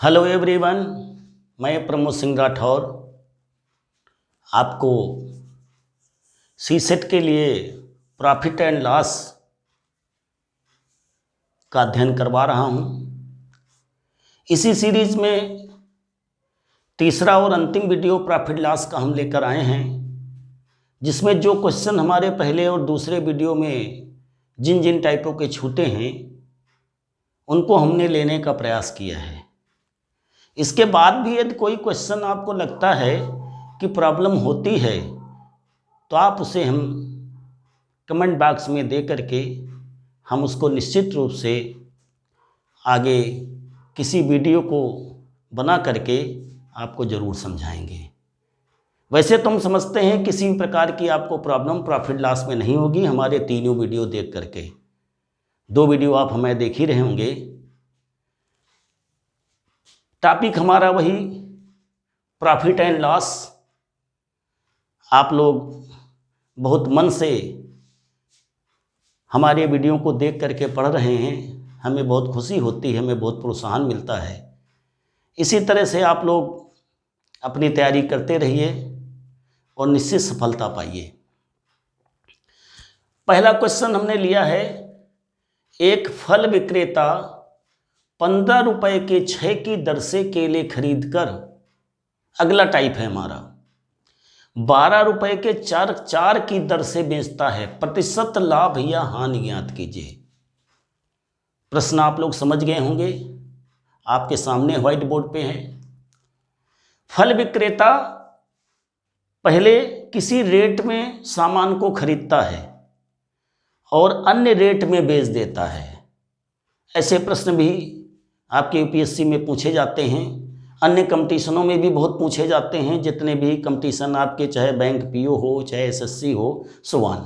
Hello everyone, मैं प्रमोद सिंह राठौर आपको CSAT के लिए प्रॉफिट एंड लॉस का अध्ययन करवा रहा हूँ। इसी सीरीज में तीसरा और अंतिम वीडियो प्रॉफिट लॉस का हम लेकर आए हैं, जिसमें जो क्वेश्चन हमारे पहले और दूसरे वीडियो में जिन जिन टाइपों के छूटे हैं उनको हमने लेने का प्रयास किया है। इसके बाद भी यदि कोई क्वेश्चन आपको लगता है कि प्रॉब्लम होती है तो आप उसे हम कमेंट बॉक्स में दे करके हम उसको निश्चित रूप से आगे किसी वीडियो को बना करके आपको ज़रूर समझाएंगे। वैसे तो हम समझते हैं किसी भी प्रकार की आपको प्रॉब्लम प्रॉफिट लॉस में नहीं होगी हमारे तीनों वीडियो देख करके। 2 वीडियो आप हमें देख ही रहे होंगे। टॉपिक हमारा वही प्रॉफिट एंड लॉस। आप लोग बहुत मन से हमारे वीडियो को देख करके पढ़ रहे हैं, हमें बहुत खुशी होती है, हमें बहुत प्रोत्साहन मिलता है। इसी तरह से आप लोग अपनी तैयारी करते रहिए और निश्चित सफलता पाइए। पहला क्वेश्चन हमने लिया है, एक फल विक्रेता 15 रुपए के 6 की दर से केले खरीद कर, अगला टाइप है हमारा, 12 रुपए के 4 की दर से बेचता है, प्रतिशत लाभ या हानि ज्ञात कीजिए। प्रश्न आप लोग समझ गए होंगे, आपके सामने व्हाइट बोर्ड पे है। फल विक्रेता पहले किसी रेट में सामान को खरीदता है और अन्य रेट में बेच देता है। ऐसे प्रश्न भी आपके यूपीएससी में पूछे जाते हैं, अन्य कंपटीशनों में भी बहुत पूछे जाते हैं। जितने भी कंपटीशन आपके, चाहे बैंक पीओ हो, चाहे एसएससी हो, सुवान,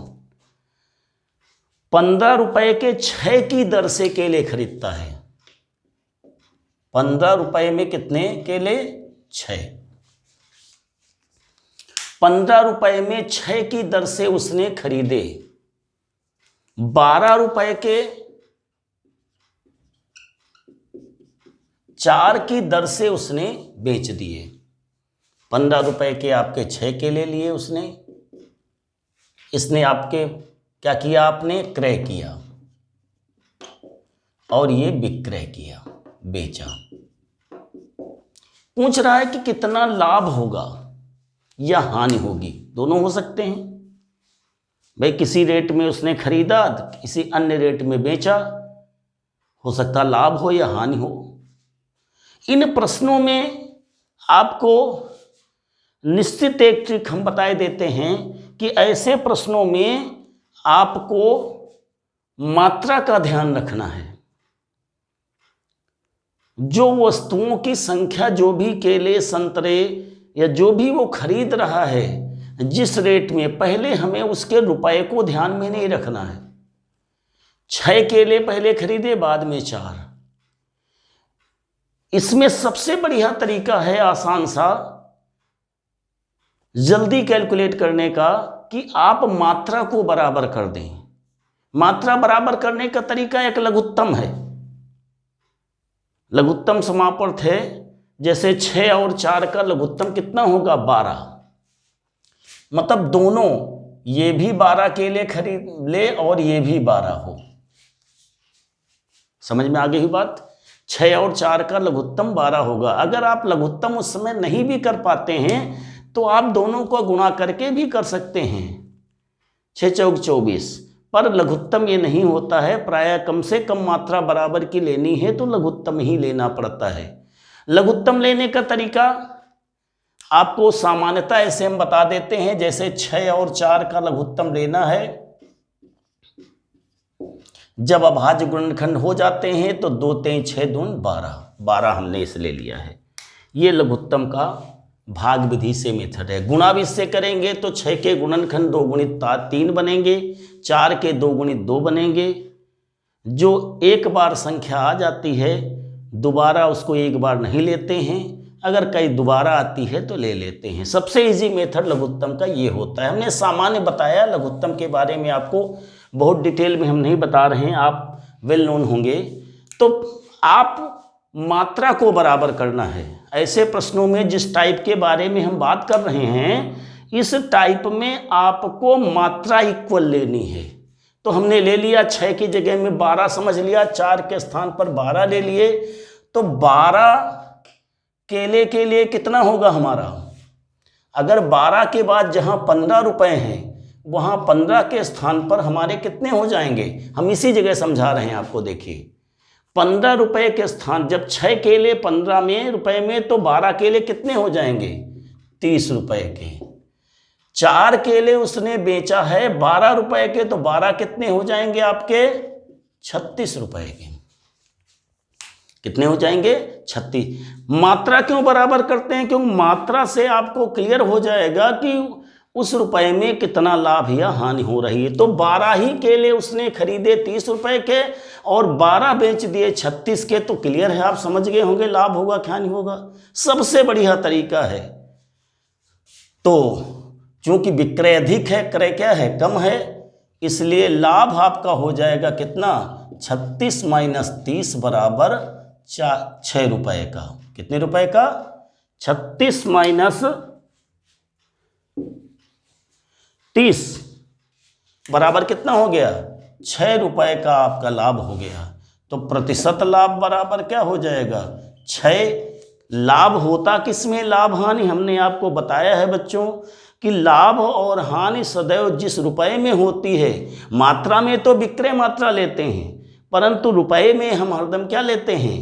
15 रुपए के 6 की दर से केले खरीदता है। 15 रुपए में कितने केले? 6। 15 रुपए में 6 की दर से उसने खरीदे, 12 रुपए के 4 की दर से उसने बेच दिए। 15 रुपए के आपके 6 केले लिए उसने, इसने आपके क्या किया, आपने क्रय किया और ये विक्रय किया, बेचा। पूछ रहा है कि कितना लाभ होगा या हानि होगी, दोनों हो सकते हैं। भाई किसी रेट में उसने खरीदा, किसी अन्य रेट में बेचा, हो सकता लाभ हो या हानि हो। इन प्रश्नों में आपको निश्चित एक ट्रिक हम बताए देते हैं कि ऐसे प्रश्नों में आपको मात्रा का ध्यान रखना है। जो वस्तुओं की संख्या, जो भी केले, संतरे या जो भी वो खरीद रहा है, जिस रेट में, पहले हमें उसके रुपए को ध्यान में नहीं रखना है। 6 केले पहले खरीदे, बाद में 4। इसमें सबसे बढ़िया तरीका है, आसान सा, जल्दी कैलकुलेट करने का, कि आप मात्रा को बराबर कर दें। मात्रा बराबर करने का तरीका एक लघुत्तम है। लघुत्तम समापवर्त है, जैसे 6 और 4 का लघुत्तम कितना होगा? 12। मतलब दोनों, ये भी 12 केले खरीद ले और ये भी 12 हो। समझ में आ गई बात? 6 और 4 का लघुत्तम 12 होगा। अगर आप लघुत्तम उस समय नहीं भी कर पाते हैं तो आप दोनों को गुणा करके भी कर सकते हैं, 6 चौक 24। पर लघुत्तम ये नहीं होता है, प्रायः कम से कम मात्रा बराबर की लेनी है तो लघुत्तम ही लेना पड़ता है। लघुत्तम लेने का तरीका आपको सामान्यतः ऐसे हम बता देते हैं, जैसे 6 और 4 का लघुत्तम लेना है, जब अभाज्य गुणनखंड हो जाते हैं तो 2 3 6 दून 12, 12 हमने इसलिए लिया है। ये लघुत्तम का भाग विधि से मेथड है। गुणा भी इससे करेंगे तो 6 के गुणनखंड 2 गुणित 3 बनेंगे, 4 के 2 गुणित 2 बनेंगे। जो एक बार संख्या आ जाती है, दोबारा उसको एक बार नहीं लेते हैं, अगर कई दोबारा आती है तो ले लेते हैं। सबसे इजी मेथड लघुत्तम का ये होता है। हमने सामान्य बताया, लघुत्तम के बारे में आपको बहुत डिटेल में हम नहीं बता रहे हैं, आप वेल नोन होंगे। तो आप मात्रा को बराबर करना है। ऐसे प्रश्नों में जिस टाइप के बारे में हम बात कर रहे हैं, इस टाइप में आपको मात्रा इक्वल लेनी है। तो हमने ले लिया 6 की जगह में 12 समझ लिया, 4 के स्थान पर 12 ले लिए, तो 12 केले के लिए कितना होगा हमारा? अगर 12 के बाद जहां 15 रुपए हैं, वहां 15 के स्थान पर हमारे कितने हो जाएंगे? हम इसी जगह समझा रहे हैं आपको। देखिए 15 रुपए के स्थान, जब 6 केले 15 में रुपए में, तो 12 केले कितने हो जाएंगे? 30 रुपए के। 4 केले उसने बेचा है 12 रुपए के, तो 12 कितने हो जाएंगे आपके? 36 रुपए के। कितने हो जाएंगे? 36। मात्रा क्यों बराबर करते हैं? क्योंकि मात्रा से आपको क्लियर हो जाएगा कि उस रुपए में कितना लाभ या हानि हो रही है। तो 12 ही केले उसने खरीदे 30 रुपए के और 12 बेच दिए 36 के, तो क्लियर है, आप समझ गए होंगे लाभ होगा क्या हानि होगा। सबसे बढ़िया तरीका है। तो चूंकि विक्रय अधिक है, क्रय क्या है? कम है, इसलिए लाभ आपका हो जाएगा कितना? 36 माइनस 30 बराबर 6 रुपए का। कितने रुपए का? 36 माइनस 30 बराबर कितना हो गया? 6 रुपए का आपका लाभ हो गया। तो प्रतिशत लाभ बराबर क्या हो जाएगा? 6। लाभ होता किसमें? लाभ हानि हमने आपको बताया है बच्चों कि लाभ और हानि सदैव जिस रुपए में होती है, मात्रा में तो विक्रय मात्रा लेते हैं, परंतु रुपए में हम हरदम क्या लेते हैं?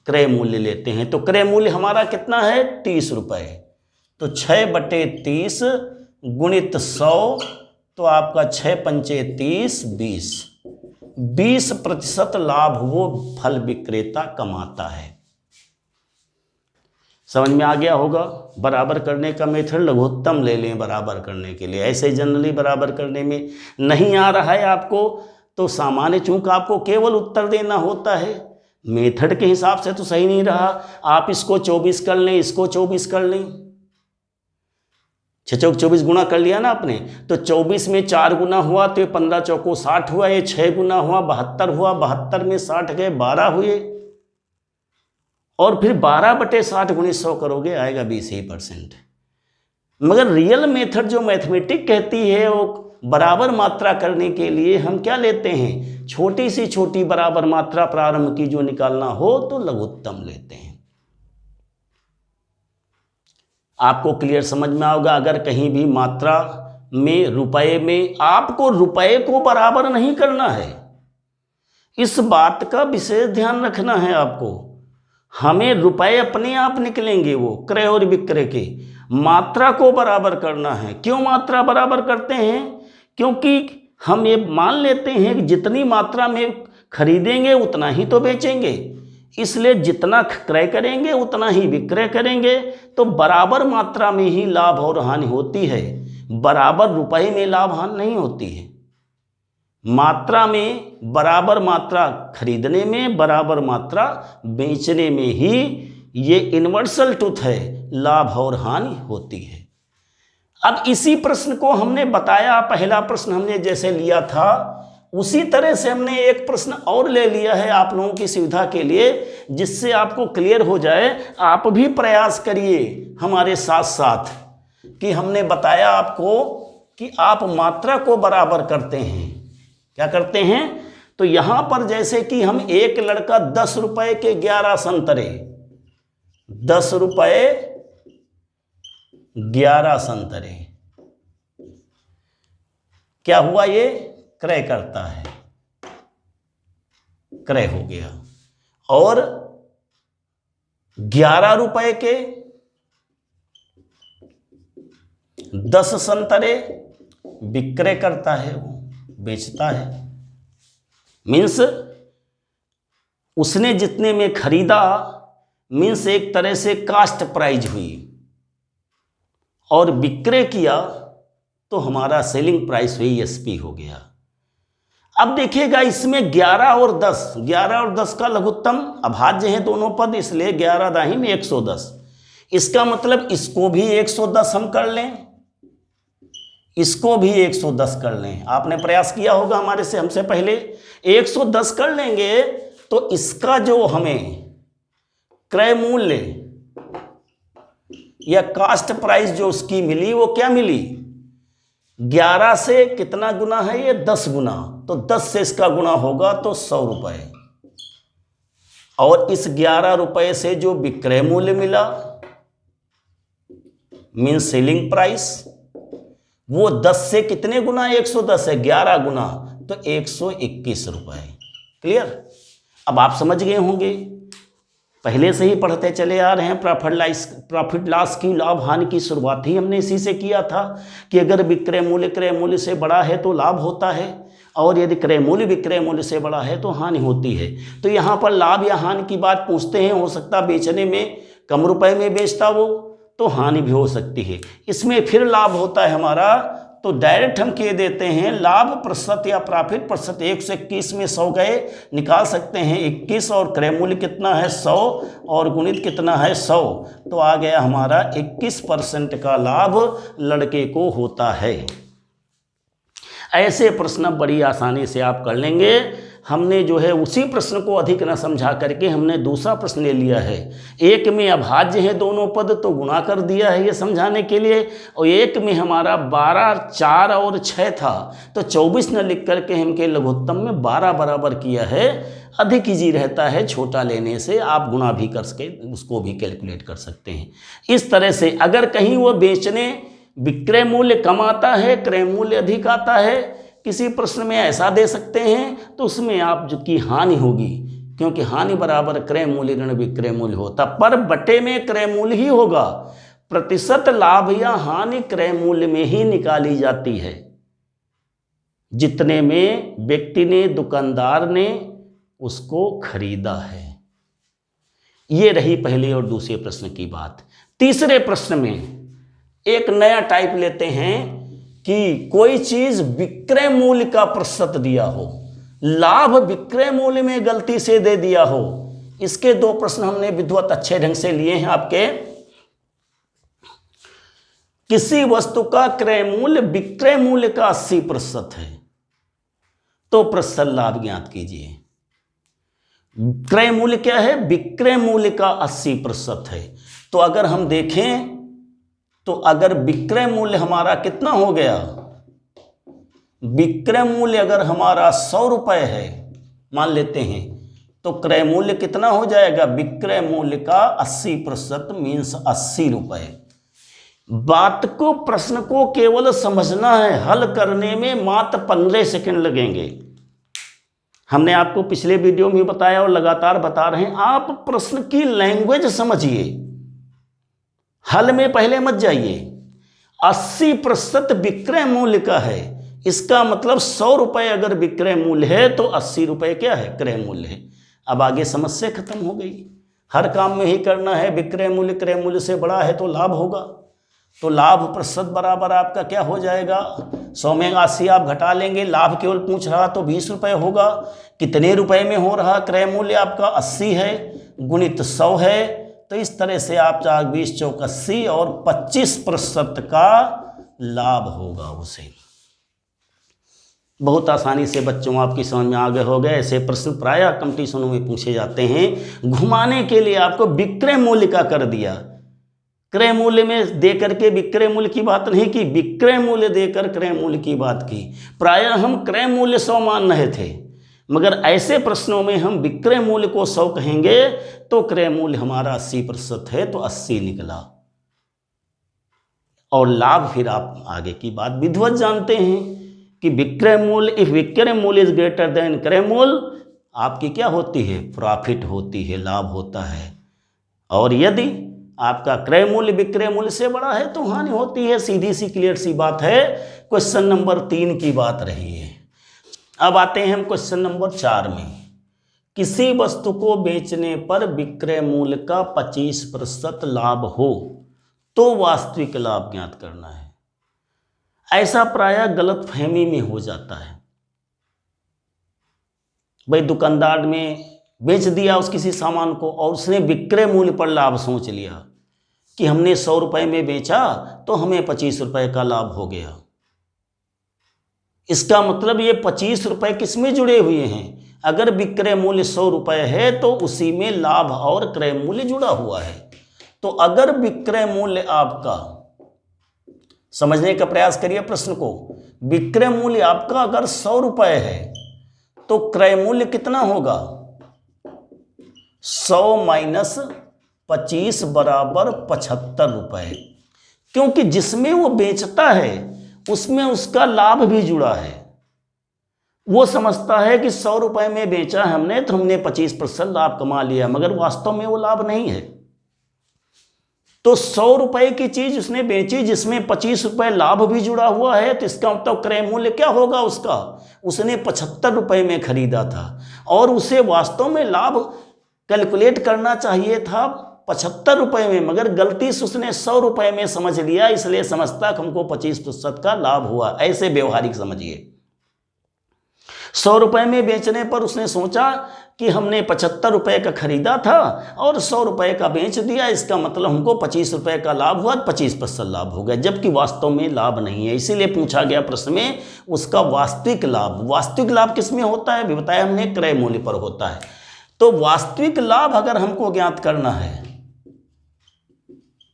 क्रय मूल्य लेते हैं। तो क्रय मूल्य हमारा कितना है? 30 रुपए। तो 6/30 गुणित 100, तो आपका 6 पंचे 30, 20% लाभ वो फल विक्रेता कमाता है। समझ में आ गया होगा। बराबर करने का मेथड लघुत्तम ले लें बराबर करने के लिए। ऐसे जनरली बराबर करने में नहीं आ रहा है आपको, तो सामान्य चूंकि आपको केवल उत्तर देना होता है, मेथड के हिसाब से तो सही नहीं रहा। आप इसको 24 कर लें, इसको 24 कर लें, 6 चौक 24 गुना कर लिया ना आपने, तो 24 में 4 गुना हुआ तो ये 15 चौको 60 हुआ, ये 6 गुना हुआ 72 हुआ, 72 में 60 गए 12 हुए, और फिर 12/60 गुणित 100 करोगे आएगा 20%। मगर रियल मेथड जो मैथमेटिक कहती है वो बराबर मात्रा करने के लिए हम क्या लेते हैं? छोटी सी छोटी बराबर मात्रा प्रारंभ की जो निकालना हो तो लघुत्तम लेते हैं। आपको क्लियर समझ में आओगा। अगर कहीं भी मात्रा में रुपए में, आपको रुपए को बराबर नहीं करना है, इस बात का विशेष ध्यान रखना है आपको। हमें रुपए अपने आप निकलेंगे, वो क्रय और विक्रय के, मात्रा को बराबर करना है। क्यों मात्रा बराबर करते हैं? क्योंकि हम ये मान लेते हैं कि जितनी मात्रा में खरीदेंगे उतना ही तो बेचेंगे, इसलिए जितना क्रय करेंगे उतना ही विक्रय करेंगे। तो बराबर मात्रा में ही लाभ और हानि होती है, बराबर रुपए में लाभ हानि नहीं होती है। मात्रा में बराबर मात्रा खरीदने में, बराबर मात्रा बेचने में ही ये यूनिवर्सल ट्रुथ है, लाभ और हानि होती है। अब इसी प्रश्न को हमने बताया, पहला प्रश्न हमने जैसे लिया था उसी तरह से हमने एक प्रश्न और ले लिया है आप लोगों की सुविधा के लिए, जिससे आपको क्लियर हो जाए। आप भी प्रयास करिए हमारे साथ साथ कि हमने बताया आपको कि आप मात्रा को बराबर करते हैं। क्या करते हैं? तो यहां पर जैसे कि हम एक लड़का 10 रुपए के 11 संतरे, 10 रुपए 11 संतरे, क्या हुआ? ये क्रय करता है, क्रय हो गया। और 11 रुपए के 10 संतरे विक्रय करता है, वो बेचता है। मीन्स उसने जितने में खरीदा, मीन्स एक तरह से कास्ट प्राइस हुई, और विक्रय किया तो हमारा सेलिंग प्राइस हुई, एसपी हो गया। अब देखिएगा इसमें 11 और 10 का लघुत्तम अभाज्य है दोनों पद, इसलिए 11 दाहिने 110। इसका मतलब इसको भी 110 हम कर लें, इसको भी 110 कर लें। आपने प्रयास किया होगा हमारे से, हमसे पहले 110 कर लेंगे तो इसका जो हमें क्रय मूल्य या कास्ट प्राइस जो उसकी मिली वो क्या मिली, 11 से कितना गुना है ये, 10 गुना, तो 10 से इसका गुना होगा तो 100 रुपए। और इस 11 रुपए से जो विक्रय मूल्य मिला मीन सेलिंग प्राइस, वो 10 से कितने गुना, 110 है, 11 गुना, तो 121 रुपए। क्लियर। अब आप समझ गए होंगे, पहले से ही पढ़ते चले आ रहे हैं, प्रॉफिट लॉस की, लाभ हानि की शुरुआत ही हमने इसी से किया था कि अगर विक्रय मूल्य क्रय मूल्य से बड़ा है तो लाभ होता है, और यदि क्रय मूल्य विक्रय मूल्य से बड़ा है तो हानि होती है। तो यहाँ पर लाभ या हानि की बात पूछते हैं, हो सकता बेचने में कम रुपए में बेचता वो, तो हानि भी हो सकती है। इसमें फिर लाभ होता है हमारा, तो डायरेक्ट हम कह देते हैं लाभ प्रतिशत या प्रॉफिट प्रतिशत, 121 में 100 गए, निकाल सकते हैं 21, और क्रय मूल्य कितना है 100, और गुणित कितना है 100, तो आ गया हमारा 21% का लाभ लड़के को होता है। ऐसे प्रश्न बड़ी आसानी से आप कर लेंगे। हमने जो है उसी प्रश्न को अधिक न समझा करके हमने दूसरा प्रश्न ले लिया है। एक में अभाज्य है दोनों पद तो गुणा कर दिया है ये समझाने के लिए, और एक में हमारा 12, 4 और 6 था तो 24 न लिख करके हमके लघुत्तम में 12 बराबर किया है। अधिक ईजी रहता है छोटा लेने से, आप गुणा भी कर सके, उसको भी कैलकुलेट कर सकते हैं। इस तरह से अगर कहीं वो बेचने विक्रय मूल्य कम आता है, क्रय मूल्य अधिक आता है, किसी प्रश्न में ऐसा दे सकते हैं, तो उसमें आप जो की हानि होगी, क्योंकि हानि बराबर क्रय मूल्य ऋण विक्रय मूल्य होता, पर बटे में क्रय मूल्य ही होगा। प्रतिशत लाभ या हानि क्रय मूल्य में ही निकाली जाती है, जितने में व्यक्ति ने, दुकानदार ने उसको खरीदा है। ये रही पहले और दूसरे प्रश्न की बात। तीसरे प्रश्न में एक नया टाइप लेते हैं कि कोई चीज विक्रय मूल्य का प्रतिशत दिया हो, लाभ विक्रय मूल्य में गलती से दे दिया हो। इसके 2 प्रश्न हमने विधिवत अच्छे ढंग से लिए हैं आपके। किसी वस्तु का क्रय मूल्य विक्रय मूल्य का 80% है तो प्रतिशत लाभ ज्ञात कीजिए। क्रय मूल्य क्या है, विक्रय मूल्य का 80% है। तो अगर हम देखें तो अगर विक्रय मूल्य हमारा कितना हो गया, विक्रय मूल्य अगर हमारा 100 रुपए है मान लेते हैं, तो क्रय मूल्य कितना हो जाएगा, विक्रय मूल्य का 80% मीन्स 80 रुपए। बात को, प्रश्न को केवल समझना है, हल करने में मात्र 15 सेकंड लगेंगे। हमने आपको पिछले वीडियो में बताया और लगातार बता रहे हैं, आप प्रश्न की लैंग्वेज समझिए, हल में पहले मत जाइए। 80% विक्रय मूल्य का है, इसका मतलब 100 रुपए अगर विक्रय मूल्य है तो 80 रुपए क्या है, क्रय मूल्य है। अब आगे समस्या खत्म हो गई। हर काम में ही करना है, विक्रय मूल्य क्रय मूल्य से बड़ा है तो लाभ होगा, तो लाभ प्रतिशत बराबर आपका क्या हो जाएगा, 100 में 80 आप घटा लेंगे, लाभ केवल पूछ रहा तो 20 रुपए होगा। कितने रुपए में हो रहा, क्रय मूल्य आपका 80 है, गुणित 100 है, तो इस तरह से आप 4 20 चौक 80 और 25% का लाभ होगा उसे। बहुत आसानी से बच्चों आपकी समझ में आ गए हो गए। ऐसे प्रश्न प्रायः कंपटीशनों में पूछे जाते हैं। घुमाने के लिए आपको विक्रय मूल्य का कर दिया, क्रय मूल्य में देकर के विक्रय मूल्य की बात नहीं की, विक्रय मूल्य देकर क्रय मूल्य की बात की। प्रायः हम क्रय मूल्य 100 मान रहे थे, मगर ऐसे प्रश्नों में हम विक्रय मूल्य को 100 कहेंगे तो क्रय मूल्य हमारा 80% है तो 80 निकला। और लाभ फिर आप आगे की बात विधिवत जानते हैं कि विक्रय मूल्य, इफ विक्रय मूल्य इज ग्रेटर देन क्रय मूल्य, आपकी क्या होती है, प्रॉफिट होती है, लाभ होता है। और यदि आपका क्रय मूल्य विक्रय मूल्य से बड़ा है तो हानि होती है। सीधी सी क्लियर सी बात है। क्वेश्चन नंबर 3 की बात रही है। अब आते हैं हम क्वेश्चन नंबर 4 में। किसी वस्तु को बेचने पर विक्रय मूल्य का 25% लाभ हो तो वास्तविक लाभ ज्ञात करना है। ऐसा प्रायः गलत फहमी में हो जाता है। भाई दुकानदार में बेच दिया उस किसी सामान को और उसने विक्रय मूल्य पर लाभ सोच लिया कि हमने 100 रुपए में बेचा तो हमें 25 रुपए का लाभ हो गया। इसका मतलब ये 25 रुपए किस में जुड़े हुए हैं, अगर विक्रय मूल्य 100 रुपये है तो उसी में लाभ और क्रय मूल्य जुड़ा हुआ है। तो अगर विक्रय मूल्य आपका, समझने का प्रयास करिए प्रश्न को, विक्रय मूल्य आपका अगर 100 रुपये है तो क्रय मूल्य कितना होगा? 100 माइनस 25 बराबर 75 रुपये, क्योंकि जिसमें वो बेचता है उसमें उसका लाभ भी जुड़ा है। वो समझता है कि 100 रुपये में बेचा हमने तो हमने 25% लाभ कमा लिया, मगर वास्तव में वो लाभ नहीं है। तो 100 रुपये की चीज उसने बेची जिसमें 25 रुपये लाभ भी जुड़ा हुआ है, तो इसका मतलब क्रय मूल्य क्या होगा उसका? उसने 75 रुपये में खरीदा था और उसे वास्तव में लाभ कैलकुलेट करना चाहिए था 75 रुपये में, मगर गलती से उसने 100 रुपये में समझ लिया, इसलिए समझता कि हमको 25% का लाभ हुआ। ऐसे व्यवहारिक समझिए। 100 रुपये में बेचने पर उसने सोचा कि हमने 75 रुपये का खरीदा था और 100 रुपये का बेच दिया, इसका मतलब हमको 25 रुपये का लाभ हुआ, 25% लाभ हो गया, जबकि वास्तव में लाभ नहीं है। इसीलिए पूछा गया प्रश्न में उसका वास्तविक लाभ। वास्तविक लाभ किस में होता है? भी बताया हमने, क्रय मूल्य पर होता है। तो वास्तविक लाभ अगर हमको ज्ञात करना है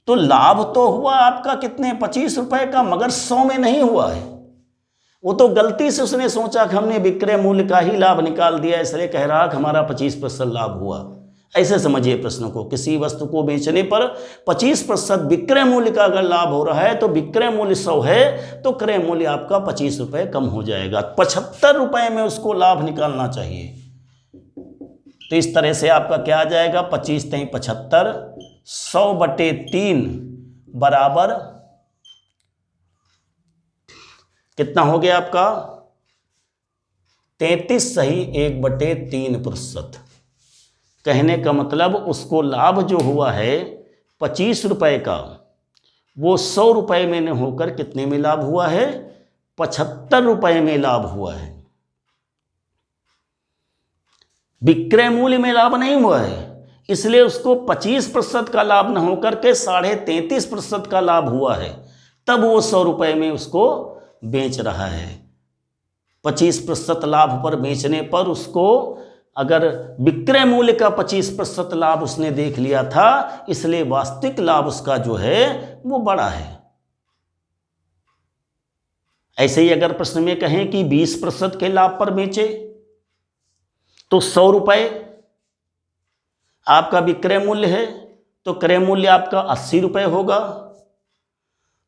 तो लाभ तो हुआ आपका कितने? 25 रुपये का, मगर 100 में नहीं हुआ है। वो तो गलती से उसने सोचा कि हमने विक्रय मूल्य का ही लाभ निकाल दिया, इसलिए कह रहा कि हमारा 25% लाभ हुआ। ऐसे समझिए प्रश्न को। किसी वस्तु को बेचने पर 25% विक्रय मूल्य का अगर लाभ हो रहा है तो विक्रय मूल्य 100 है तो क्रय मूल्य आपका 25 रुपये कम हो जाएगा। 75 रुपये में उसको लाभ निकालना चाहिए। तो इस तरह से आपका क्या आ जाएगा? 25 3 75, 100/3 बराबर कितना हो गया आपका? 33 सही 1/3%। कहने का मतलब उसको लाभ जो हुआ है 25 रुपये का, वो 100 रुपये में न होकर कितने में लाभ हुआ है? 75 रुपये में लाभ हुआ है। विक्रय मूल्य में लाभ नहीं हुआ है, इसलिए उसको 25% का लाभ न होकर के 33.5% का लाभ हुआ है, तब वो 100 रुपये में उसको बेच रहा है। 25% लाभ पर बेचने पर उसको अगर विक्रय मूल्य का 25% लाभ उसने देख लिया था, इसलिए वास्तविक लाभ उसका जो है वो बड़ा है। ऐसे ही अगर प्रश्न में कहें कि 20% के लाभ पर बेचे तो 100 रुपये आपका विक्रय मूल्य है, तो क्रय मूल्य आपका 80 रुपये होगा।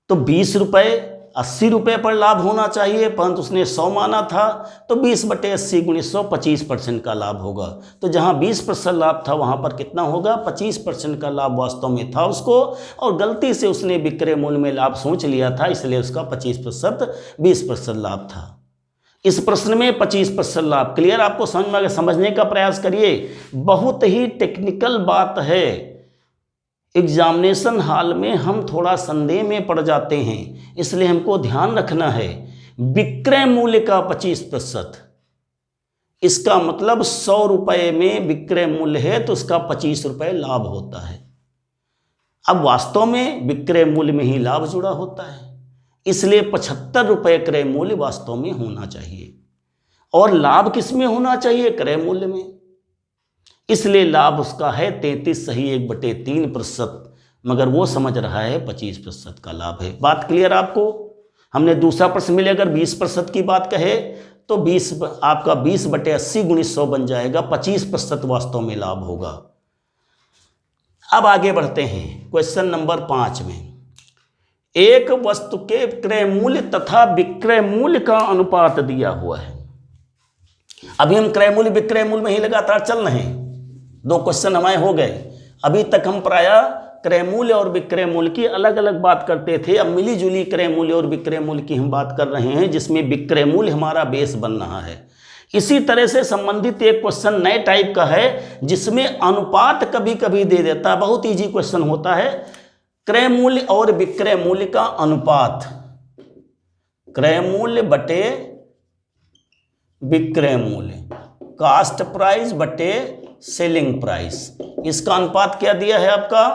तो 20 रुपये 80 रुपये पर लाभ होना चाहिए, परंतु उसने 100 माना था, तो 20/80 × 100 25% का लाभ होगा। तो जहाँ 20% लाभ था वहाँ पर कितना होगा? 25% का लाभ वास्तव में था उसको, और गलती से उसने विक्रय मूल्य में लाभ सोच लिया था, इसलिए उसका 25% 20% लाभ था। इस प्रश्न में 25% लाभ। क्लियर? आपको समझ में आ गया? समझने का प्रयास करिए। बहुत ही टेक्निकल बात है। एग्जामिनेशन हॉल में हम थोड़ा संदेह में पड़ जाते हैं, इसलिए हमको ध्यान रखना है। विक्रय मूल्य का 25%, इसका मतलब 100 रुपये में विक्रय मूल्य है तो उसका 25 रुपये लाभ होता है। अब वास्तव में विक्रय मूल्य में ही लाभ जुड़ा होता है, इसलिए 75 रुपये क्रय मूल्य वास्तव में होना चाहिए। और लाभ किस में होना चाहिए? क्रय मूल्य में। इसलिए लाभ उसका है 33 सही 1/3%, मगर वो समझ रहा है 25% का लाभ है। बात क्लियर आपको? हमने दूसरा प्रश्न में अगर 20% की बात कहे तो 20 आपका 20/80 × 100 बन जाएगा, 25% वास्तव में लाभ होगा। अब आगे बढ़ते हैं क्वेश्चन नंबर 5 में। एक वस्तु के क्रय मूल्य तथा विक्रय मूल्य का अनुपात दिया हुआ है। अभी हम क्रय मूल्य विक्रय मूल्य में ही लगातार चल रहे हैं। 2 क्वेश्चन हमारे हो गए। अभी तक हम प्रायः क्रय मूल्य और विक्रय मूल्य की अलग अलग बात करते थे। अब मिली जुली क्रय मूल्य और विक्रय मूल्य की हम बात कर रहे हैं, जिसमें विक्रय मूल्य हमारा बेस बन रहा है। इसी तरह से संबंधित एक क्वेश्चन नए टाइप का है, जिसमें अनुपात कभी कभी दे देता है। बहुत ईजी क्वेश्चन होता है। क्रय मूल्य और विक्रय मूल्य का अनुपात, क्रय मूल्य बटे विक्रय मूल्य, कास्ट प्राइस बटे सेलिंग प्राइस। इसका अनुपात क्या दिया है आपका?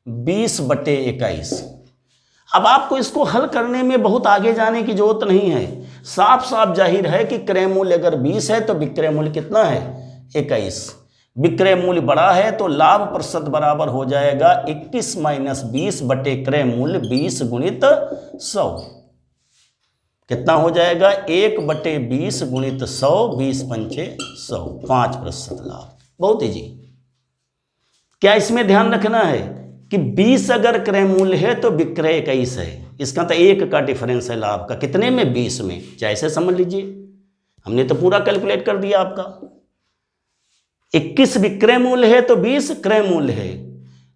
20/21। अब आपको इसको हल करने में बहुत आगे जाने की जरूरत नहीं है, साफ साफ जाहिर है कि क्रय मूल्य अगर 20 है तो विक्रय मूल्य कितना है 21। विक्रय मूल्य बड़ा है तो लाभ प्रतिशत बराबर हो जाएगा 21 माइनस 20 बटे क्रय मूल्य 20 गुणित 100। कितना हो जाएगा 1 बटे 20 गुणित 100, 20 पंचे 100, 5% लाभ। बहुत ईजी। क्या इसमें ध्यान रखना है कि 20 अगर क्रय मूल्य है तो विक्रय 21 है, इसका तो 1 का डिफरेंस है लाभ का, कितने में 20 में, चाहे ऐसे समझ लीजिए। हमने तो पूरा कैलकुलेट कर दिया आपका। 21 विक्रय मूल्य है तो 20 क्रय मूल्य है।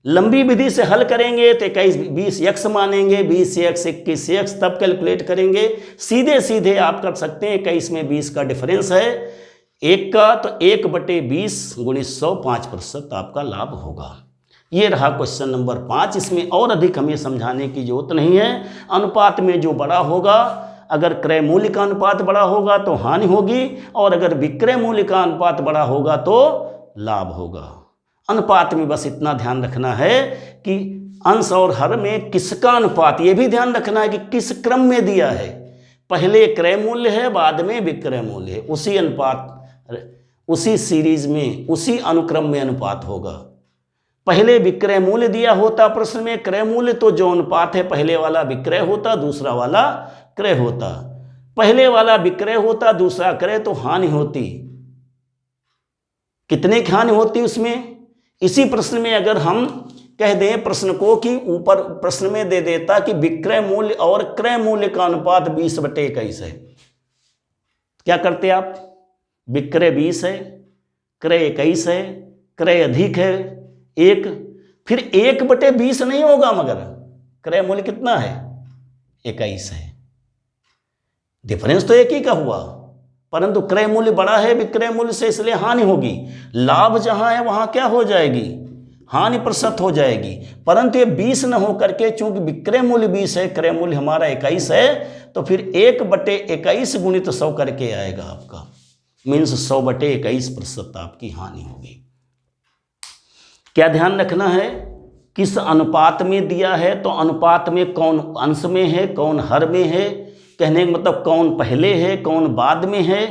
लंबी विधि से हल करेंगे तो 21 20 x मानेंगे, 20x 21x, तब कैलकुलेट करेंगे। सीधे सीधे आप कर सकते हैं 21 में 20 का डिफरेंस है 1 का, तो 1 बटे 20 गुणित 100, 5% आपका लाभ होगा। ये रहा क्वेश्चन नंबर 5। इसमें और अधिक हमें समझाने की जरूरत नहीं है। अनुपात में जो बड़ा होगा, अगर क्रय मूल्य का अनुपात बड़ा होगा तो हानि होगी, और अगर विक्रय मूल्य का अनुपात बड़ा होगा तो लाभ होगा। अनुपात में बस इतना ध्यान रखना है कि अंश और हर में किसका अनुपात, ये भी ध्यान रखना है कि किस क्रम में दिया है। पहले क्रय मूल्य है, बाद में विक्रय मूल्य है, उसी अनुपात, उसी सीरीज में, उसी अनुक्रम में अनुपात होगा। पहले विक्रय मूल्य दिया होता प्रश्न में क्रय मूल्य, तो जो अनुपात है पहले वाला विक्रय होता, दूसरा वाला क्रय होता। पहले वाला विक्रय होता, दूसरा क्रय, तो हानि होती। कितने की हानि होती उसमें? इसी प्रश्न में अगर हम कह दें प्रश्न को कि ऊपर प्रश्न में दे देता कि विक्रय मूल्य और क्रय मूल्य का अनुपात 20/21 है, क्या करते आप? विक्रय 20 है, क्रय 21 है, क्रय अधिक है 1, फिर 1/20 नहीं होगा, मगर क्रय मूल्य कितना है 21 है। डिफरेंस तो एक ही का हुआ, परंतु क्रय मूल्य बड़ा है विक्रय मूल्य से, इसलिए हानि होगी। लाभ जहां है वहां क्या हो जाएगी? हानि प्रतिशत हो जाएगी। परंतु ये 20 न हो करके, चूंकि विक्रय मूल्य 20 है, क्रय मूल्य हमारा 21 है, तो फिर 1/21 गुणित 100 करके आएगा आपका, मीन्स 100/21% आपकी हानि होगी। क्या ध्यान रखना है? किस अनुपात में दिया है, तो अनुपात में कौन अंश में है, कौन हर में है, कहने का मतलब कौन पहले है, कौन बाद में है,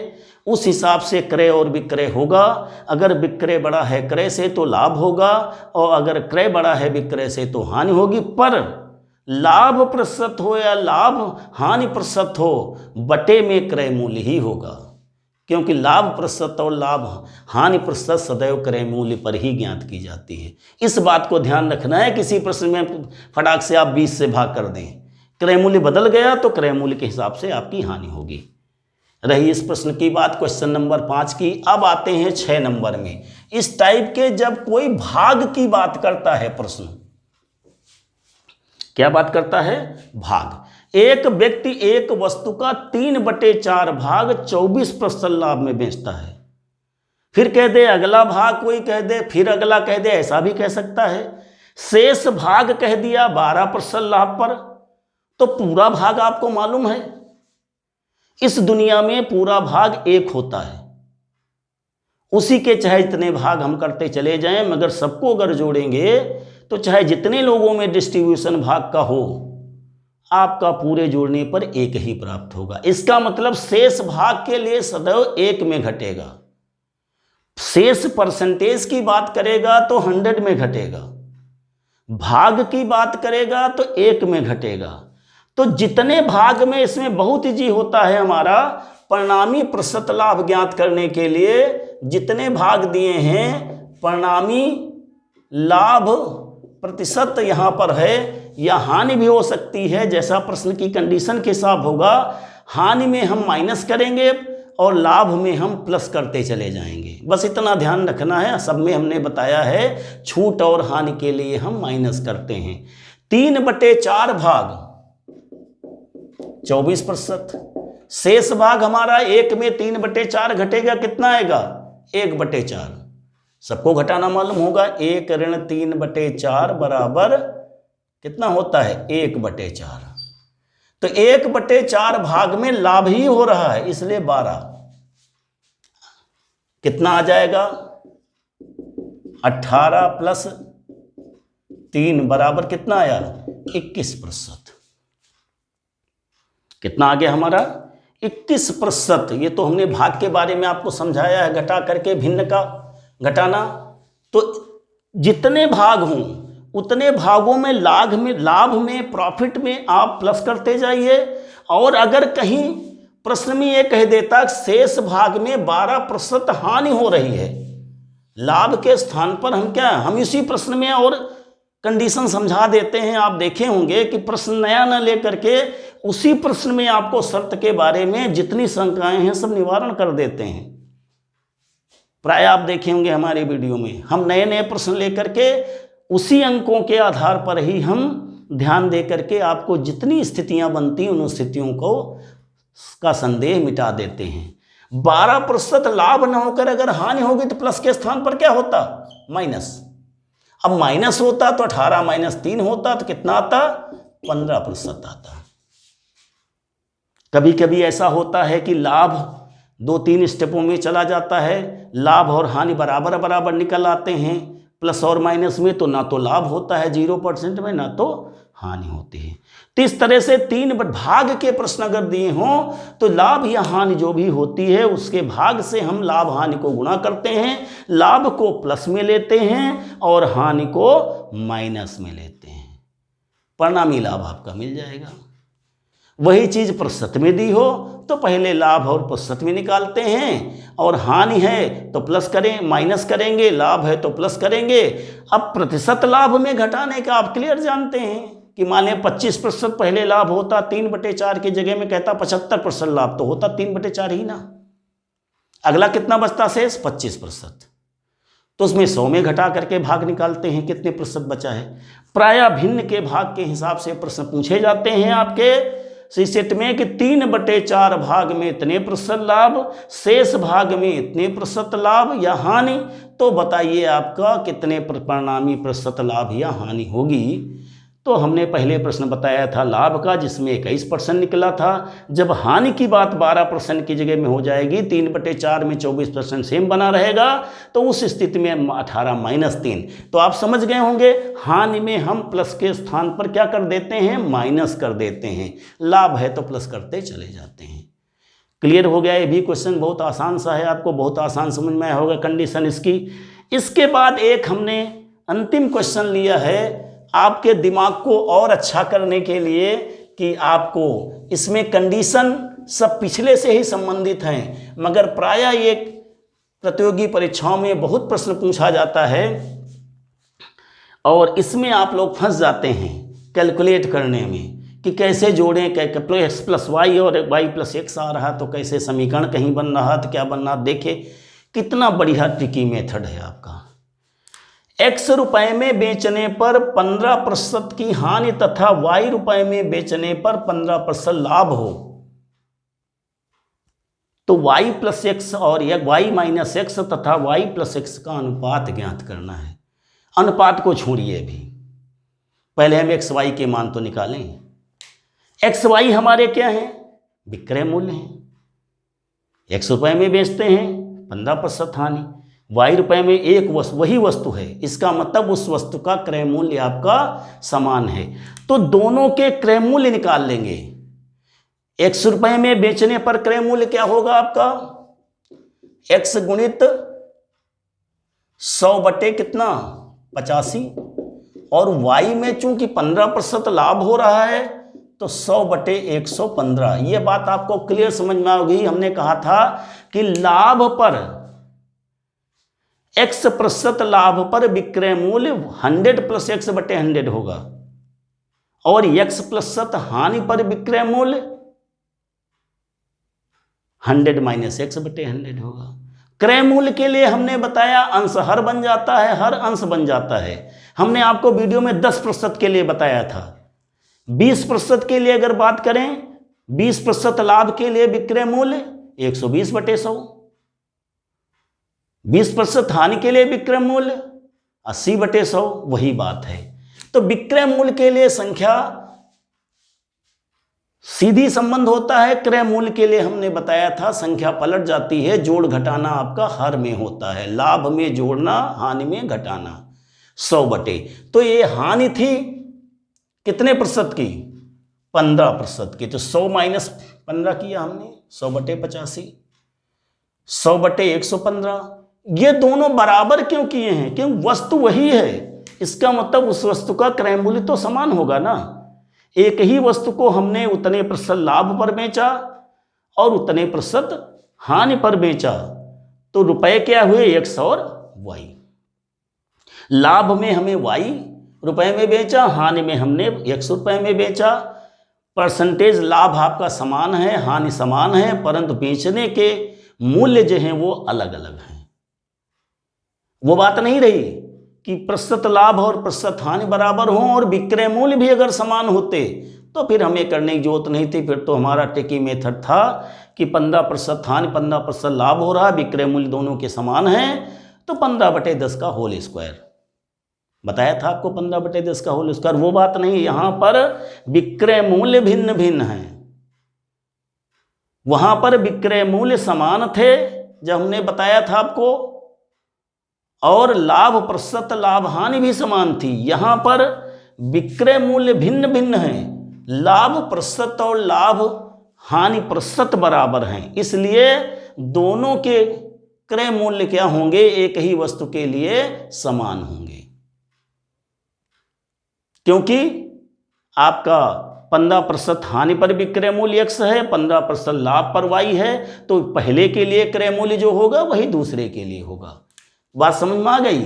उस हिसाब से क्रय और विक्रय होगा। अगर विक्रय बड़ा है क्रय से तो लाभ होगा, और अगर क्रय बड़ा है विक्रय से तो हानि होगी। पर लाभ प्रतिशत हो या लाभ हानि प्रतिशत हो, बटे में क्रय मूल्य ही होगा, क्योंकि लाभ प्रतिशत और लाभ हानि प्रतिशत सदैव क्रय मूल्य पर ही ज्ञात की जाती है। इस बात को ध्यान रखना है। किसी प्रश्न में फटाक से आप 20 से भाग कर दें, क्रय मूल्य बदल गया तो क्रय मूल्य के हिसाब से आपकी हानि होगी। रही इस प्रश्न की बात क्वेश्चन नंबर 5 की। अब आते हैं 6 नंबर में। इस टाइप के जब कोई भाग की बात करता है प्रश्न, क्या बात करता है? भाग। एक व्यक्ति एक वस्तु का 3/4 भाग 24% लाभ में बेचता है, फिर कह दे अगला भाग कोई कह दे, फिर अगला कह दे, ऐसा भी कह सकता है। शेष भाग कह दिया 12% लाभ पर, तो पूरा भाग आपको मालूम है इस दुनिया में पूरा भाग एक होता है, उसी के चाहे जितने भाग हम करते चले जाएं, मगर सबको अगर जोड़ेंगे तो चाहे जितने लोगों में डिस्ट्रीब्यूशन भाग का हो, आपका पूरे जोड़ने पर एक ही प्राप्त होगा। इसका मतलब शेष भाग के लिए सदैव 1 में घटेगा। शेष परसेंटेज की बात करेगा तो 100 में घटेगा, भाग की बात करेगा तो 1 में घटेगा। तो जितने भाग में, इसमें बहुत ईजी होता है हमारा परिणामी प्रतिशत लाभ ज्ञात करने के लिए। जितने भाग दिए हैं, परिणामी लाभ प्रतिशत यहाँ पर है, या हानि भी हो सकती है, जैसा प्रश्न की कंडीशन के हिसाब होगा। हानि में हम माइनस करेंगे और लाभ में हम प्लस करते चले जाएंगे। बस इतना ध्यान रखना है। सब में हमने बताया है छूट और हानि के लिए हम माइनस करते हैं। 3/4 भाग 24%, शेष भाग हमारा 1 में 3/4 घटेगा, कितना आएगा? 1/4। सबको घटाना मालूम होगा। 1 ऋण 3/4 बराबर कितना होता है? 1/4। तो 1/4 भाग में लाभ ही हो रहा है, इसलिए 12। कितना आ जाएगा? 18 + 3 बराबर कितना आया? 21%। कितना आ गया हमारा 21%। ये तो हमने भाग के बारे में आपको समझाया है, घटा करके भिन्न का घटाना। तो जितने भाग हों उतने भागों में लाभ में प्रॉफिट में आप प्लस करते जाइए। और अगर कहीं प्रश्न में ये कह देता शेष भाग में 12% हानि हो रही है, लाभ के स्थान पर हम इसी प्रश्न में और कंडीशन समझा देते हैं। आप देखे होंगे कि प्रश्न नया न लेकर के उसी प्रश्न में आपको शर्त के बारे में जितनी शंकाएं हैं सब निवारण कर देते हैं। प्राय आप देखे होंगे हमारे वीडियो में हम नए नए प्रश्न लेकर के उसी अंकों के आधार पर ही हम ध्यान दे करके आपको जितनी स्थितियां बनती उन स्थितियों को का संदेह मिटा देते हैं। 12% लाभ न होकर अगर हानि होगी तो प्लस के स्थान पर क्या होता? माइनस। अब माइनस होता तो 18 - 3 होता तो कितना आता? 15% आता। कभी कभी ऐसा होता है कि लाभ 2-3 स्टेपों में चला जाता है, लाभ और हानि बराबर बराबर निकल आते हैं प्लस और माइनस में, तो ना तो लाभ होता है 0% में, ना तो हानि होती है। तो इस तरह से 3 भाग के प्रश्न अगर दिए हों तो लाभ या हानि जो भी होती है उसके भाग से हम लाभ हानि को गुणा करते हैं, लाभ को प्लस में लेते हैं और हानि को माइनस में लेते हैं, परिणामी लाभ आपका मिल जाएगा। वही चीज प्रतिशत में दी हो तो पहले लाभ और प्रतिशत में निकालते हैं, और हानि है तो प्लस करें माइनस करेंगे, लाभ है तो प्लस करेंगे। अब प्रतिशत लाभ में घटाने का आप क्लियर जानते हैं कि माने 25% पहले लाभ होता, 3/4 की जगह में कहता 75% लाभ, तो होता 3/4 ही ना। अगला कितना बचता शेष? 25%। तो उसमें 100 में घटा करके भाग निकालते हैं कितने प्रतिशत बचा है। प्राय भिन्न के भाग के हिसाब से प्रश्न पूछे जाते हैं आपके सेट में कि 3/4 भाग में इतने प्रतिशत लाभ, शेष भाग में इतने प्रतिशत लाभ या हानि, तो बताइए आपका कितने परिणामी प्रतिशत लाभ या हानि होगी। तो हमने पहले प्रश्न बताया था लाभ का जिसमें 21% निकला था। जब हानि की बात 12% की जगह में हो जाएगी, 3/4 में 24% सेम बना रहेगा, तो उस स्थिति में 18 - 3। तो आप समझ गए होंगे हानि में हम प्लस के स्थान पर क्या कर देते हैं? माइनस कर देते हैं। लाभ है तो प्लस करते चले जाते हैं। क्लियर हो गया? ये भी क्वेश्चन बहुत आसान सा है, आपको बहुत आसान समझ में आया होगा कंडीशन इसकी। इसके बाद एक हमने अंतिम क्वेश्चन लिया है आपके दिमाग को और अच्छा करने के लिए कि आपको इसमें कंडीशन सब पिछले से ही संबंधित हैं, मगर प्रायः ये प्रतियोगी परीक्षाओं में बहुत प्रश्न पूछा जाता है और इसमें आप लोग फंस जाते हैं कैलकुलेट करने में कि कैसे जोड़ें, x + y और y + x आ रहा तो कैसे समीकरण कहीं बन रहा तो क्या बन रहा। देखे कितना बढ़िया ट्रिकी मेथड है आपका। x रुपए में बेचने पर 15% की हानि तथा y रुपए में बेचने पर 15% लाभ हो तो y + x और y - x तथा y + x का अनुपात ज्ञात करना है। अनुपात को छोड़िए अभी, पहले हम x y के मान तो निकालें। x y हमारे क्या हैं? विक्रय मूल्य हैं। x रुपए में बेचते हैं 15% हानि, y रुपए में एक वही वस्तु है, इसका मतलब उस वस्तु का क्रय मूल्य आपका समान है। तो दोनों के क्रय मूल्य निकाल लेंगे। x रुपए में बेचने पर क्रय मूल्य क्या होगा आपका? x गुणित 100 बटे कितना? 85। और y में चूंकि 15% लाभ हो रहा है तो 100 बटे 115। ये बात आपको क्लियर समझ में आ गई। हमने कहा था कि लाभ पर x% लाभ पर विक्रय मूल्य 100 + x बटे 100 होगा और x% हानि पर विक्रय मूल्य 100 - x बटे 100 होगा। क्रय मूल्य के लिए हमने बताया अंश हर बन जाता है, हर अंश बन जाता है। हमने आपको वीडियो में 10% के लिए बताया था। 20% के लिए अगर बात करें, 20% लाभ के लिए विक्रय मूल्य 120 बटे 100, 20% हानि के लिए विक्रय मूल्य 80 बटे 100, वही बात है। तो विक्रय मूल्य के लिए संख्या सीधी संबंध होता है, क्रय मूल्य के लिए हमने बताया था संख्या पलट जाती है, जोड़ घटाना आपका हर में होता है, लाभ में जोड़ना हानि में घटाना 100 बटे। तो ये हानि थी कितने प्रतिशत की? 15% की, तो 100 माइनस 15 किया हमने, 100/85, 100/115। ये दोनों बराबर क्यों किए हैं? क्योंकि वस्तु वही है, इसका मतलब उस वस्तु का क्रय मूल्य तो समान होगा ना। एक ही वस्तु को हमने उतने प्रतिशत लाभ पर बेचा और उतने प्रतिशत हानि पर बेचा, तो रुपए क्या हुए? x और y। लाभ में हमें y रुपए में बेचा, हानि में हमने x रुपए में बेचा। परसेंटेज लाभ आपका समान है, हानि समान है, परंतु बेचने के मूल्य जो हैं वो अलग अलग हैं। वो बात नहीं रही कि प्रतिशत लाभ और प्रतिशत हानि बराबर हों और विक्रय मूल्य भी अगर समान होते तो फिर हमें करने की जरूरत नहीं थी। फिर तो हमारा ट्रिकी मेथड था कि 15% हानि 15% लाभ हो रहा, विक्रय मूल्य दोनों के समान हैं, तो 15/10 का होल स्क्वायर बताया था आपको, 15/10 का होल स्क्वायर। वो बात नहीं, यहां पर विक्रय मूल्य भिन्न भिन्न हैं। वहां पर विक्रय मूल्य समान थे जब हमने बताया था आपको, और लाभ प्रतिशत लाभ हानि भी समान थी। यहां पर विक्रय मूल्य भिन्न भिन्न हैं, लाभ प्रतिशत और लाभ हानि प्रतिशत बराबर हैं, इसलिए दोनों के क्रय मूल्य क्या होंगे? एक ही वस्तु के लिए समान होंगे, क्योंकि आपका 15% हानि पर विक्रय मूल्य x है, 15% लाभ पर y है, तो पहले के लिए क्रय मूल्य जो होगा वही दूसरे के लिए होगा। बात समझ में आ गई?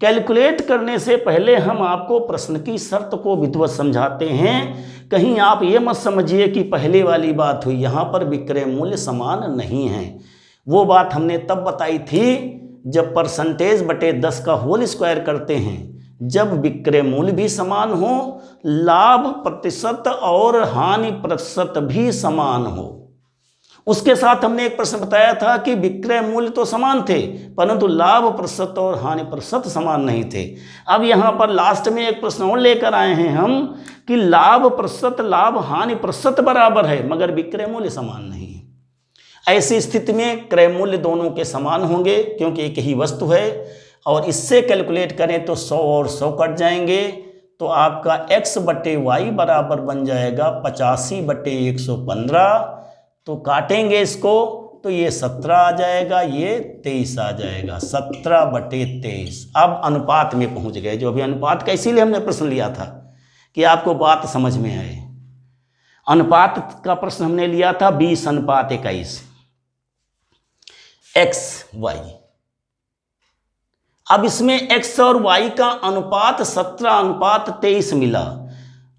कैलकुलेट करने से पहले हम आपको प्रश्न की शर्त को विधिवत समझाते हैं, कहीं आप ये मत समझिए कि पहले वाली बात हुई, यहाँ पर विक्रय मूल्य समान नहीं है। वो बात हमने तब बताई थी जब %10 का होल स्क्वायर करते हैं, जब विक्रय मूल्य भी समान हो, लाभ प्रतिशत और हानि प्रतिशत भी समान हो। उसके साथ हमने एक प्रश्न बताया था कि विक्रय मूल्य तो समान थे, परंतु लाभ प्रतिशत और हानि प्रतिशत समान नहीं थे। अब यहाँ पर लास्ट में एक प्रश्न और लेकर आए हैं हम कि लाभ प्रतिशत लाभ हानि प्रतिशत बराबर है, मगर विक्रय मूल्य समान नहीं है। ऐसी स्थिति में क्रय मूल्य दोनों के समान होंगे, क्योंकि एक ही वस्तु है। और इससे कैलकुलेट करें तो 100 और 100 कट जाएंगे, तो आपका x/y बराबर बन जाएगा 85/115। तो काटेंगे इसको तो ये 17 आ जाएगा, ये 23 आ जाएगा, 17/23। अब अनुपात में पहुंच गए, जो अभी अनुपात का इसीलिए हमने प्रश्न लिया था कि आपको बात समझ में आए। अनुपात का प्रश्न हमने लिया था 20:21 x/y। अब इसमें x और y का अनुपात 17:23 मिला।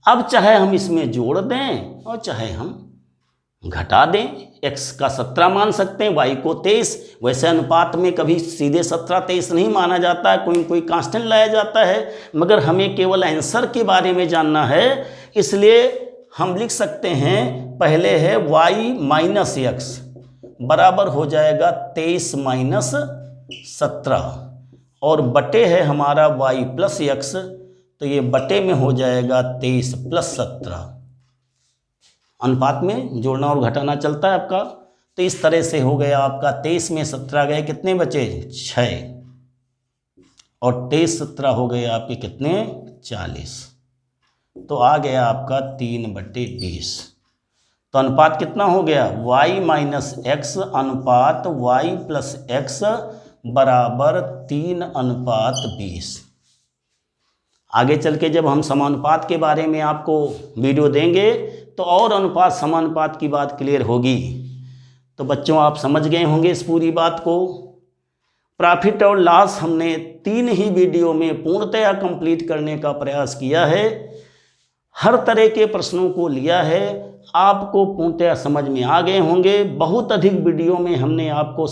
अब चाहे हम इसमें जोड़ दें और चाहे हम घटा दें, x का 17 मान सकते हैं, y को 23। वैसे अनुपात में कभी सीधे 17-23 नहीं माना जाता है, कोई कांस्टेंट लाया जाता है, मगर हमें केवल आंसर के बारे में जानना है, इसलिए हम लिख सकते हैं पहले है y - x बराबर हो जाएगा 23 - 17, और बटे है हमारा y + x, तो ये बटे में हो जाएगा 23 + 17। अनुपात में जोड़ना और घटाना चलता है आपका। तो इस तरह से हो गया आपका 23 में 17 गए, कितने बचे? 6, और 23 17 हो गए आपके कितने? 40। तो आ गया आपका 3/20। तो अनुपात कितना हो गया? y - x अनुपात y + x बराबर 3:20। आगे चल के जब हम समानुपात के बारे में आपको वीडियो देंगे तो और अनुपात समानुपात की बात क्लियर होगी। तो बच्चों आप समझ गए होंगे इस पूरी बात को। प्रॉफिट और लॉस हमने 3 ही वीडियो में पूर्णतया कंप्लीट करने का प्रयास किया है। हर तरह के प्रश्नों को लिया है, आपको पूर्णतया समझ में आ गए होंगे। बहुत अधिक वीडियो में हमने आपको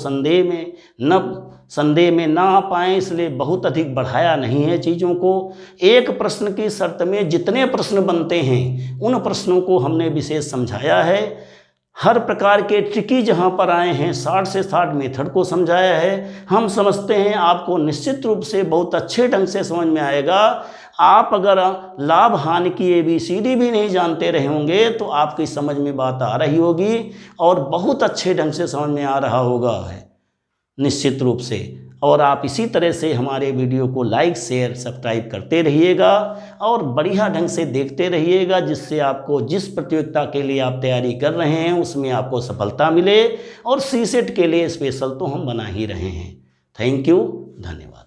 संदेह में ना आ पाए, इसलिए बहुत अधिक बढ़ाया नहीं है चीज़ों को। एक प्रश्न की शर्त में जितने प्रश्न बनते हैं उन प्रश्नों को हमने विशेष समझाया है। हर प्रकार के ट्रिकी जहाँ पर आए हैं 60 से 60 मेथड को समझाया है। हम समझते हैं आपको निश्चित रूप से बहुत अच्छे ढंग से समझ में आएगा। आप अगर लाभ हानि की ABCD भी नहीं जानते रहे होंगे तो आपकी समझ में बात आ रही होगी और बहुत अच्छे ढंग से समझ में आ रहा होगा है निश्चित रूप से। और आप इसी तरह से हमारे वीडियो को लाइक शेयर सब्सक्राइब करते रहिएगा और बढ़िया ढंग से देखते रहिएगा, जिससे आपको जिस प्रतियोगिता के लिए आप तैयारी कर रहे हैं उसमें आपको सफलता मिले। और सीसेट के लिए स्पेशल तो हम बना ही रहे हैं। थैंक यू, धन्यवाद।